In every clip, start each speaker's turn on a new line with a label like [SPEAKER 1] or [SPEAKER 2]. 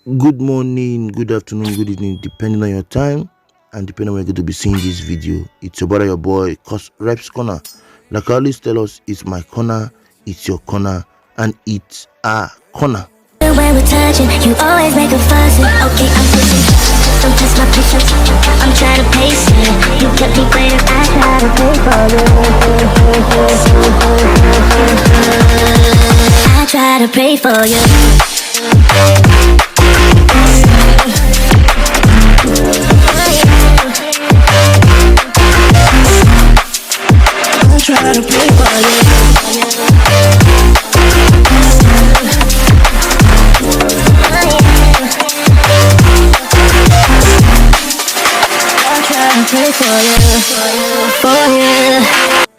[SPEAKER 1] Good morning, good afternoon, good evening, depending on your time and depending on where you're going to be seeing this video. It's your brother, your boy, courserepscorner. Like I always tell us, it's my corner, it's your corner, and it's our corner.
[SPEAKER 2] When we're touching, you always make a fuss. Okay, I'm pushing. Don't test my patience. I'm trying to pace it. You kept me waiting. I try to pay for you. I try to pray for you. I try to pray for you.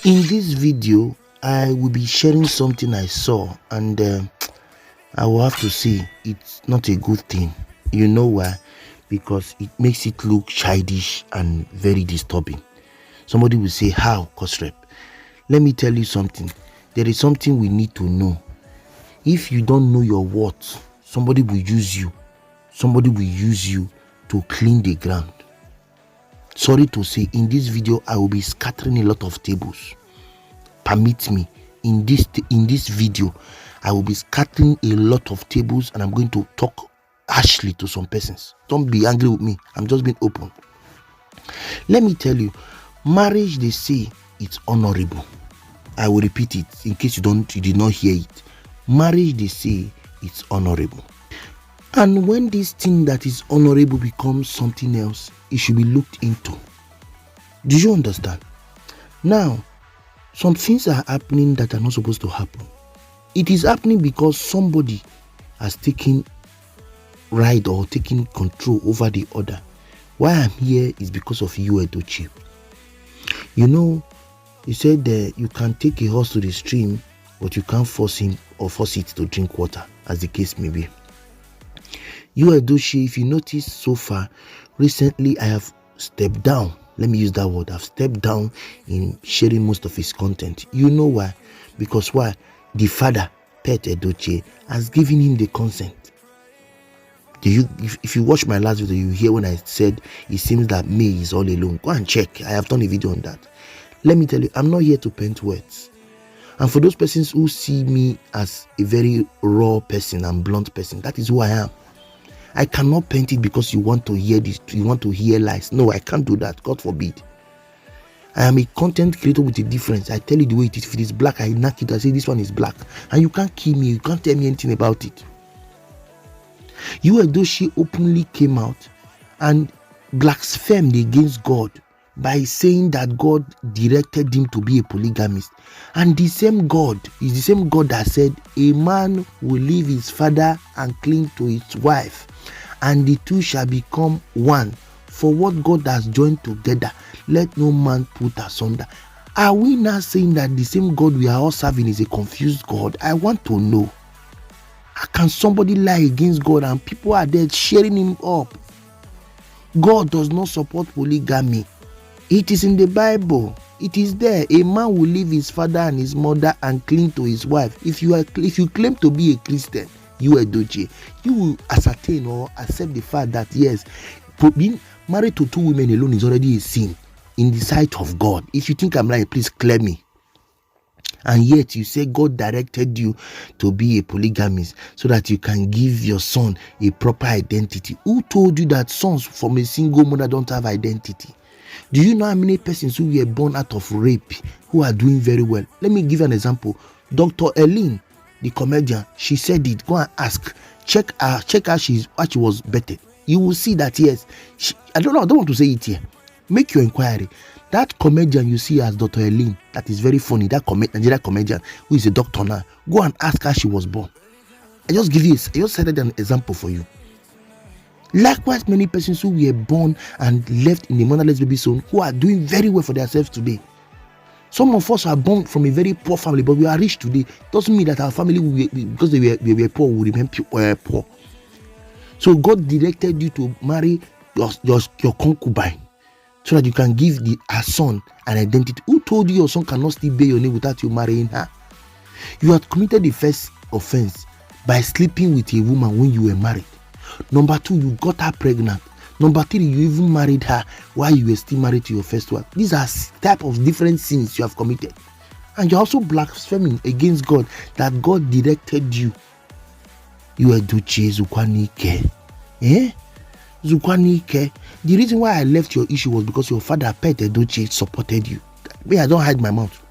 [SPEAKER 1] In this video, I will be sharing something I saw, and I will have to say it's not a good thing. You know why? Because it makes it look childish and very disturbing. Somebody will say, how, Courserep? Let me tell you something. There is something we need to know. If you don't know your worth, somebody will use you. Somebody will use you to clean the ground. Sorry to say, in this video, I will be scattering a lot of tables. Permit me, in this video, I will be scattering a lot of tables, and I'm going to talk harshly to some persons. Don't be angry with me. I'm just being open. Let me tell you, marriage, they say it's honorable. I will repeat it in case you did not hear it. Marriage, they say it's honorable. And when this thing that is honorable becomes something else, it should be looked into. Do you understand? Now, some things are happening that are not supposed to happen. It is happening because somebody has taken right or taken control over the other. Why I'm here is because of Yul Edochie. You know, he said that you can take a horse to the stream, but you can't force him or force it to drink water, as the case may be. Yul Edochie, if you notice so far, recently I have stepped down. Let me use that word. I've stepped down in sharing most of his content. You know why? Because why? The father, Pet Edochie, has given him the consent. If you watch my last video, you hear when I said it seems that May is all alone. Go and check. I have done a video on that. Let me tell you, I'm not here to paint words. And for those persons who see me as a very raw person and blunt person, that is who I am. I cannot paint it because you want to hear this, you want to hear lies. No, I can't do that. God forbid. I am a content creator with a difference. I tell you the way it is. If it is black, I knock it. I say this one is black. And you can't kill me. You can't tell me anything about it. Yul Edochie openly came out and blasphemed against God by saying that God directed him to be a polygamist. And the same God is the same God that said a man will leave his father and cling to his wife, and the two shall become one. For what God has joined together, let no man put asunder. Are we now saying that the same God we are all serving is a confused God? I want to know. How can somebody lie against God and people are there sharing him up? God does not support polygamy. It is in the Bible. It is there. A man will leave his father and his mother and cling to his wife. If you claim to be a Christian, Yul Edochie, you will ascertain or accept the fact that yes, being married to two women alone is already a sin in the sight of God. If you think I'm lying, please clear me. And yet you say God directed you to be a polygamist so that you can give your son a proper identity. Who told you that sons from a single mother don't have identity? Do you know how many persons who were born out of rape who are doing very well? Let me give you an example. Dr. Ellen, the comedian, she said it. Go and ask. Check how she was bettered. You will see that yes, I don't want to say it here. Make your inquiry. That comedian you see as Dr. Ellen, that is very funny, that Nigerian comedian who is a doctor now, go and ask how she was born. I just cited an example for you. Likewise, many persons who were born and left in the motherless baby zone who are doing very well for themselves today. Some of us are born from a very poor family, but we are rich today. Doesn't mean that our family, because they were poor, will remain poor. So God directed you to marry your concubine, so that you can give her son an identity. Who told you your son cannot still bear your name without you marrying her? You had committed the first offense by sleeping with a woman when you were married. Number 2, you got her pregnant. Number 3, you even married her while you were still married to your first wife. These are type of different sins you have committed. And you're also blaspheming against God, that God directed you. Yul Edochie Zukwanike. Zukwanike. The reason why I left your issue was because your father, Pet Edochie, supported you. Me, I don't hide my mouth.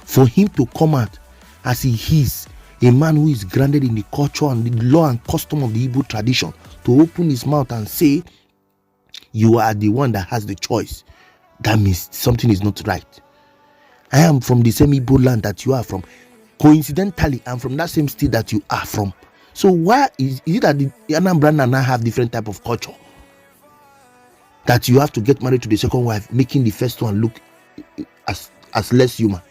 [SPEAKER 1] For him to come out as he is, a man who is grounded in the culture and the law and custom of the Igbo tradition, to open his mouth and say, you are the one that has the choice, that means something is not right. I am from the same Igbo land that you are from. Coincidentally, I'm from that same state that you are from. So why is it that the Anambra and I have different type of culture? That you have to get married to the second wife, making the first one look as less human.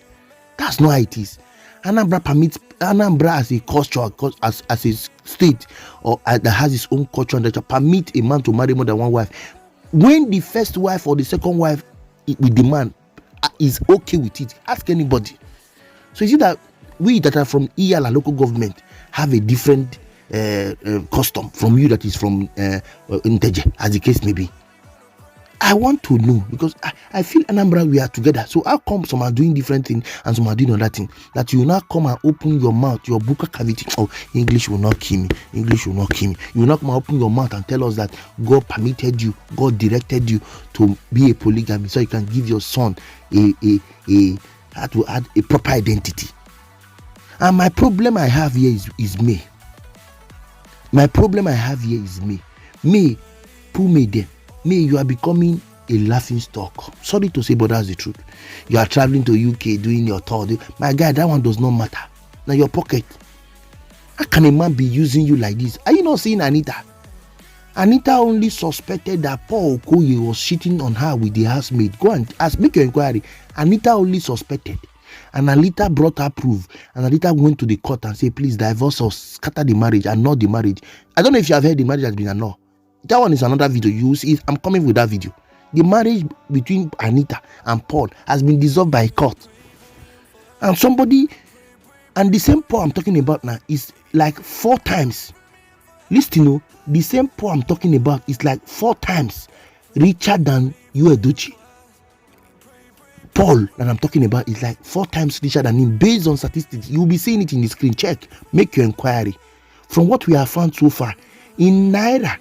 [SPEAKER 1] That's not how it is. Anambra permits Anambra as a culture, as a state, or that has its own culture, and that permit a man to marry more than one wife. When the first wife or the second wife with the man is okay with it, ask anybody. So you see that we that are from Iyala local government have a different custom from you that is from Nteje, as the case may be. I want to know, because I feel Anambra we are together. So how come some are doing different things and some are doing other things? That you will not come and open your mouth, your buccal cavity. Oh, English will not kill me. English will not kill me. You will not come and open your mouth and tell us that God permitted you, God directed you to be a polygamy, so you can give your son a proper identity. And my problem I have here is me. My problem I have here is me. Me, who made them? Me, you are becoming a laughing stock. Sorry to say, but that's the truth. You are traveling to UK doing your tour. My guy, that one does not matter. Now your pocket. How can a man be using you like this? Are you not seeing Anita? Anita only suspected that Paul Okoye was cheating on her with the housemaid. Go and make your inquiry. Anita only suspected. And Anita brought her proof. And Anita went to the court and said, please divorce or scatter the marriage, annul the marriage. I don't know if you have heard the marriage has been annulled. That one is another video. You see, I'm coming with that video. The marriage between Anita and Paul has been dissolved by a court. And the same Paul I'm talking about now is like 4 times. Listen, the same Paul I'm talking about is like 4 times richer than Yul Edochie. Paul that I'm talking about is like 4 times richer than him based on statistics. You'll be seeing it in the screen. Check. Make your inquiry. From what we have found so far, in Naira,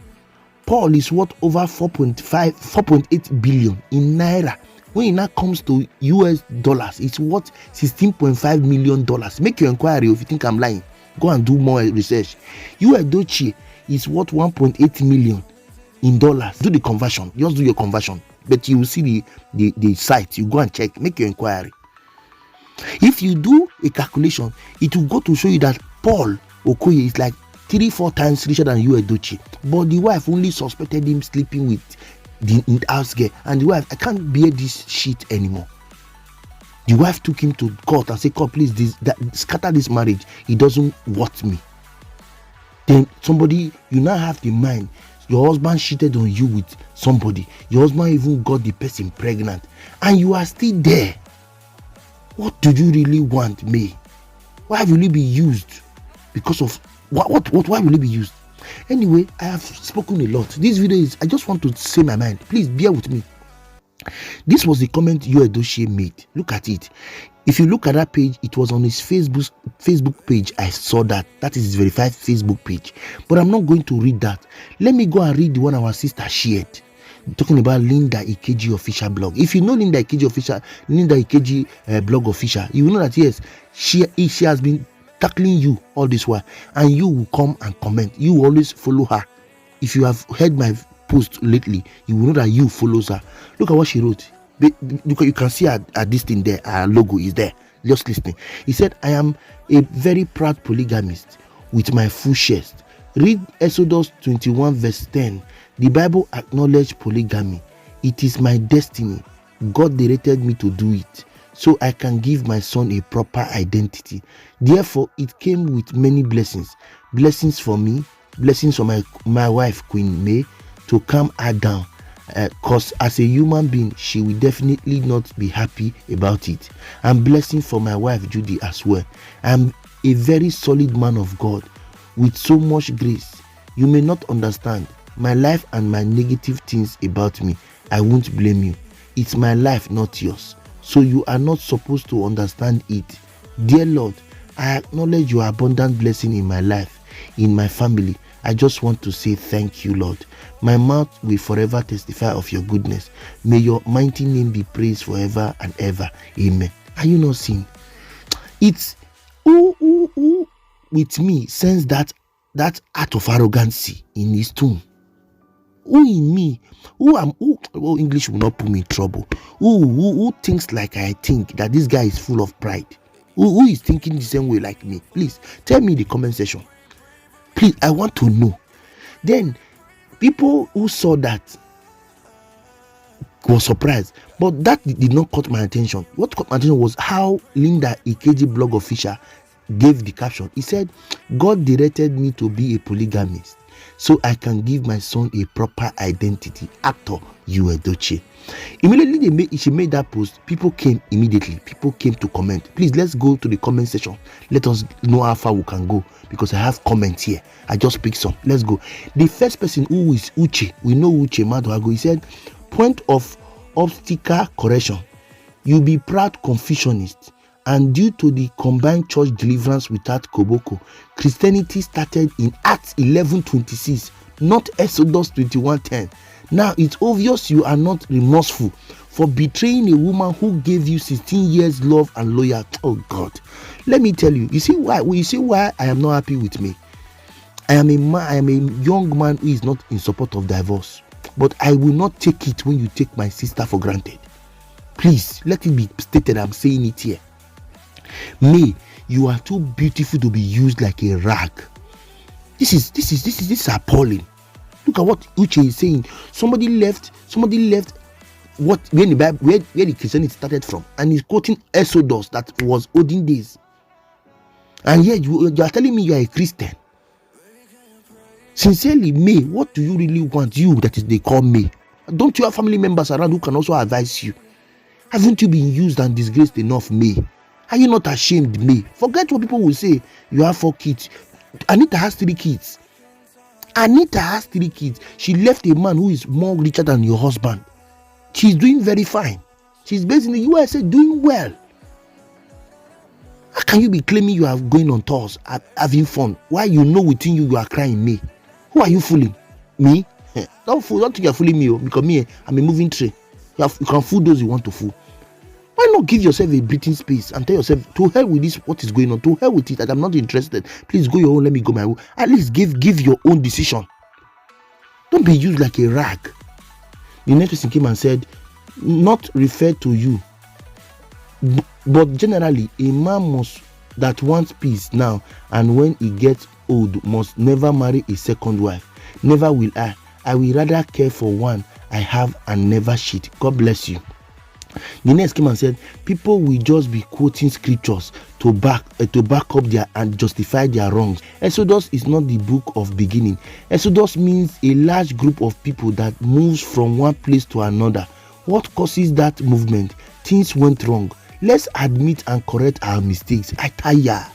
[SPEAKER 1] Paul is worth over 4.8 billion in Naira. When it now comes to US dollars, it's worth $16.5 million. Make your inquiry if you think I'm lying. Go and do more research. Yul Edochie is worth 1.8 million in dollars. Do the conversion. Just do your conversion. But you will see the site. You go and check. Make your inquiry. If you do a calculation, it will go to show you that Paul Okoye is like 3-4 times richer than Yul Edochie, but the wife only suspected him sleeping with the house girl, and the wife, I can't bear this shit anymore. The wife took him to court and said, God, please scatter this marriage. It doesn't want me. Then somebody, you now have the mind, your husband cheated on you with somebody, your husband even got the person pregnant, and you are still there. What do you really want, me? Why will you be used? Because of why will it be used? Anyway, I have spoken a lot. This video is, I just want to say my mind. Please bear with me. This was the comment Yul Edochie made. Look at it. If you look at that page, it was on his Facebook page. I saw that. That is his verified Facebook page. But I'm not going to read that. Let me go and read the one our sister shared. Talking about Lindaikeji official blog. If you know Lindaikeji blog official, you will know that yes, she has been tackling you all this while, and you will come and comment. You will always follow her. If you have heard my post lately, you will know that you follows her. Look at what she wrote. You can see her this thing there. Her logo is there. Just listening. He said, I am a very proud polygamist with my full chest. Read Exodus 21 verse 10. The Bible acknowledged polygamy. It is my destiny. God directed me to do it, so I can give my son a proper identity. Therefore, it came with many blessings. Blessings for me, blessings for my wife, Queen May, to calm her down. Because as a human being, she will definitely not be happy about it. And blessing for my wife, Judy, as well. I'm a very solid man of God with so much grace. You may not understand my life and my negative things about me. I won't blame you. It's my life, not yours. So you are not supposed to understand it. Dear Lord, I acknowledge your abundant blessing in my life, in my family. I just want to say thank you, Lord. My mouth will forever testify of your goodness. May your mighty name be praised forever and ever. Amen. Are you not seeing? It's who with me sense that act of arrogancy in his tone. Who in me, who English will not put me in trouble. Who thinks like I think, that this guy is full of pride? Who is thinking the same way like me? Please tell me in the comment section. Please, I want to know. Then people who saw that was surprised, but that did not caught my attention. What caught my attention was how lindaikejiblogofficial gave the caption. He said, God directed me to be a polygamist so I can give my son a proper identity. Actor Yul Edochie. Immediately she made that post, people came immediately. People came to comment. Please, let's go to the comment section. Let us know how far we can go, because I have comments here. I just picked some. Let's go. The first person, who is Uche, we know Uche Madoago. He said, point of obstacle correction. You be proud Confucianist, and due to the combined church deliverance without Koboko, Christianity started in Acts 11:26, not Exodus 21:10. Now it's obvious you are not remorseful for betraying a woman who gave you 16 years love and loyalty. Oh God, let me tell you. You see why I am not happy with me. I am a young man who is not in support of divorce, but I will not take it when you take my sister for granted. Please let it be stated. I'm saying it here. May, you are too beautiful to be used like a rag. This is appalling. Look at what Uche is saying. Somebody left what where the Christianity started from, and he's quoting Exodus that was olden days. And yet you are telling me you are a Christian. Sincerely, May, what do you really want? You that is they call May. Don't you have family members around who can also advise you? Haven't you been used and disgraced enough, May? Are you not ashamed, May? Forget what people will say. You have 4 kids. Anita has 3 kids. Anita has 3 kids. She left a man who is more richer than your husband. She's doing very fine. She's based in the USA, doing well. How can you be claiming you are going on tours, having fun, while you know within you are crying, May? Who are you fooling? Me? Don't think you're fooling me, because me, I'm a moving train. You can fool those you want to fool. Why not give yourself a breathing space and tell yourself, to hell with this, what is going on, to hell with it, that I'm not interested. Please go your own, let me go my own. At least give your own decision. Don't be used like a rag. The next person came and said, not refer to you, but generally a man that wants peace now, and when he gets old must never marry a second wife. Never will I. I will rather care for one I have and never cheat. God bless you. The next came and said, people will just be quoting scriptures to back up their and justify their wrongs. Exodus is not the book of beginning. Exodus means a large group of people that moves from one place to another. What causes that movement? Things went wrong. Let's admit and correct our mistakes. I tire.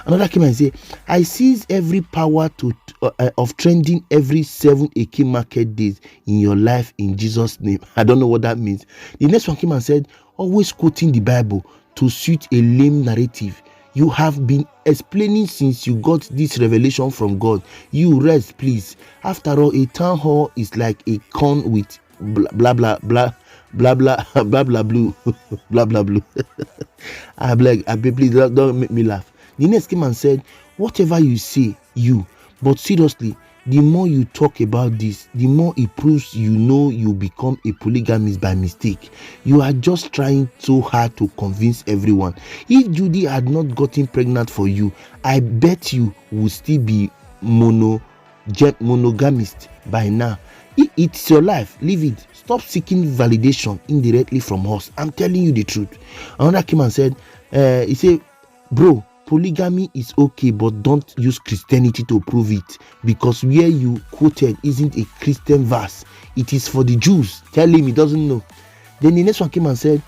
[SPEAKER 1] Another came and said, I seize every power of trending every 7 AK market days in your life in Jesus' name. I don't know what that means. The next one came and said, always quoting the Bible to suit a lame narrative. You have been explaining since you got this revelation from God. You rest, please. After all, a town hall is like a con with blah blah blah blah blah blah blah blue blah blah blue. I beg, please don't make me laugh. The next came and said, whatever you say, but seriously, the more you talk about this, the more it proves you know you become a polygamist by mistake. You are just trying so hard to convince everyone. If Judy had not gotten pregnant for you, I bet you would still be monogamist by now. It's your life, live it. Stop seeking validation indirectly from us. I'm telling you the truth. Another came and said, he said, bro, polygamy is okay, but don't use Christianity to prove it, because where you quoted isn't a Christian verse. It is for the Jews. Tell him he doesn't know. Then the next one came and said,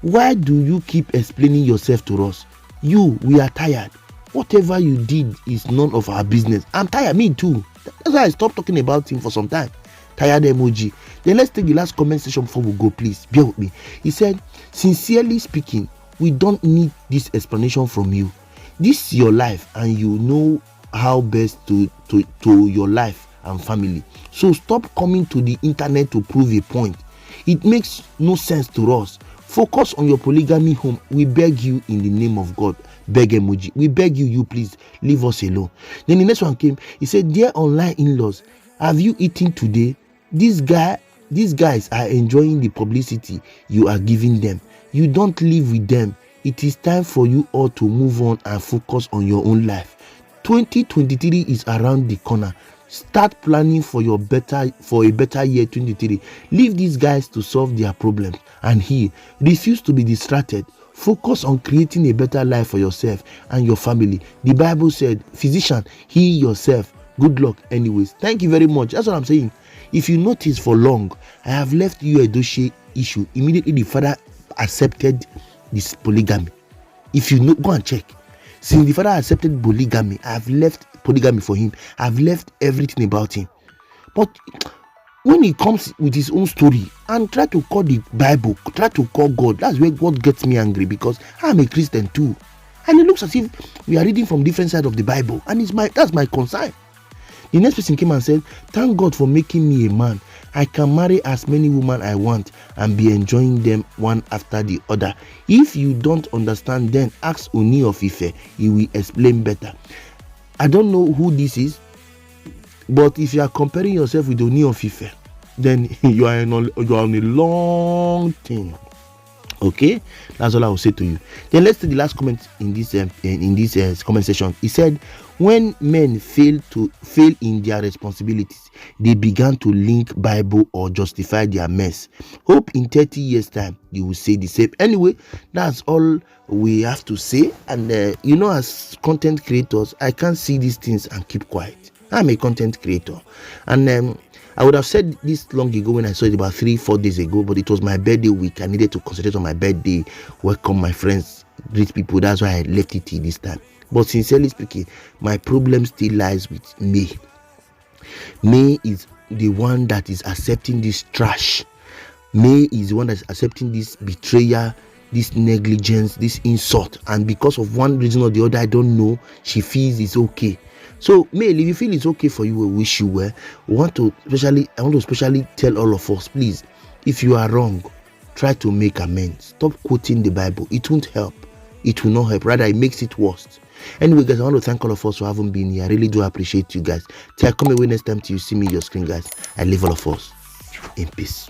[SPEAKER 1] why do you keep explaining yourself to us? We are tired. Whatever you did is none of our business. I'm tired, me too. That's why I stopped talking about him for some time. Tired emoji. Then let's take the last comment section before we go, please. Bear with me. He said, sincerely speaking, we don't need this explanation from you. This is your life and you know how best to your life and family. So stop coming to the internet to prove a point. It makes no sense to us. Focus on your polygamy home. We beg you in the name of God. Beg emoji. We beg you please leave us alone. Then the next one came. He said, dear online in-laws, have you eaten today? These guys are enjoying the publicity you are giving them. You don't live with them. It is time for you all to move on and focus on your own life. 2023 is around the corner. Start planning for a better year 2023. Leave these guys to solve their problems and heal. Refuse to be distracted. Focus on creating a better life for yourself and your family. The Bible said, physician, heal yourself. Good luck anyways. Thank you very much. That's what I'm saying. If you notice for long, I have left Yul Edochie issue. Immediately the father accepted this polygamy. If you know, go and check. Since the father accepted polygamy, I have left polygamy for him. I've left everything about him. But when he comes with his own story and try to call the Bible, try to call God, that's where God gets me angry, because I'm a Christian too. And it looks as if we are reading from different sides of the Bible. And that's my concern. The next person came and said, thank God for making me a man. I can marry as many women I want and be enjoying them one after the other. If you don't understand, then ask Oni of Ife. He will explain better. I don't know who this is, but if you are comparing yourself with Oni of Ife, then you are on a long thing. Okay, that's all I will say to you. Then let's take the last comment in this comment section. He said, when men fail in their responsibilities, they began to link Bible or justify their mess. Hope in 30 years time you will say the same. Anyway, that's all we have to say. And as content creators, I can't see these things and keep quiet. I'm a content creator, and I would have said this long ago when I saw it about 3-4 days ago, but it was my birthday week. I needed to concentrate on my birthday, welcome my friends, greet people. That's why I left it till this time. But sincerely speaking, my problem still lies with May. May is the one that is accepting this trash. May is the one that is accepting this betrayal, this negligence, this insult. And because of one reason or the other, I don't know, she feels it's okay. So, May, if you feel it's okay for you, we wish you well. I want to especially tell all of us, please, if you are wrong, try to make amends. Stop quoting the Bible. It won't help. It will not help. Rather, it makes it worse. Anyway, guys, I want to thank all of us who haven't been here. I really do appreciate you guys. Till I come away next time till you see me on your screen, guys. I leave all of us in peace.